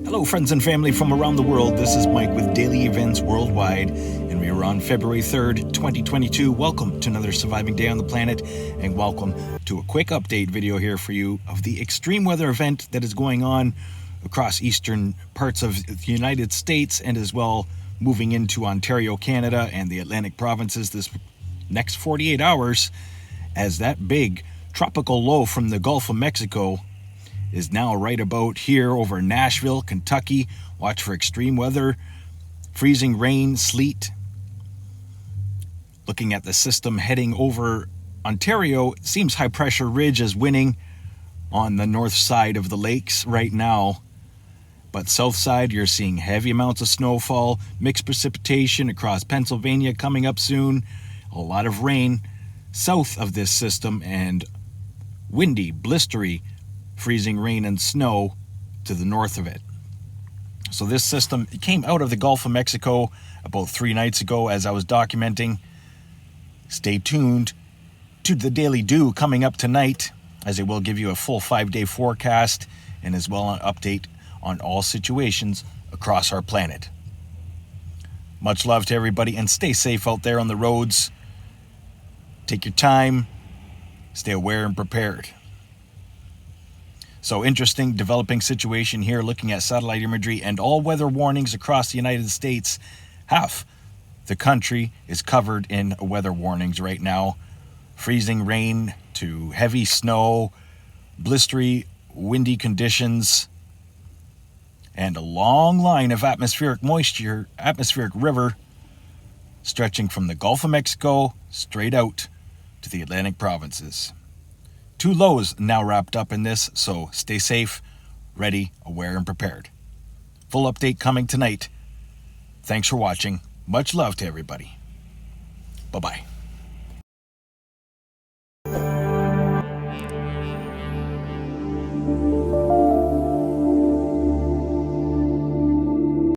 Hello, friends and family from around the world. This is Mike with Daily Events Worldwide, and we are on February 3rd, 2022. Welcome to another surviving day on the planet, and welcome to a quick update video here for you of the extreme weather event that is going on across eastern parts of the United States and as well moving into Ontario, Canada, and the Atlantic provinces this next 48 hours as that big tropical low from the Gulf of Mexico is now right about here over Nashville, Kentucky. Watch for extreme weather, freezing rain, sleet. Looking at the system heading over Ontario, it seems high pressure ridge is winning on the north side of the lakes right now. But south side, you're seeing heavy amounts of snowfall, mixed precipitation across Pennsylvania coming up soon. A lot of rain south of this system and windy, blistery, freezing rain and snow to the north of it. So this system came out of the Gulf of Mexico about 3 nights ago as I was documenting. Stay tuned to the Daily Dew coming up tonight, as it will give you a full 5-day forecast and as well an update on all situations across our planet. Much love to everybody and stay safe out there on the roads. Take your time, stay aware and prepared. So interesting developing situation here looking at satellite imagery and all weather warnings across the United States. Half the country is covered in weather warnings right now. Freezing rain to heavy snow, blistery, windy conditions, and a long line of atmospheric moisture, atmospheric river, stretching from the Gulf of Mexico straight out to the Atlantic provinces. 2 lows now wrapped up in this, so stay safe, ready, aware, and prepared. Full update coming tonight. Thanks for watching. Much love to everybody. Bye-bye.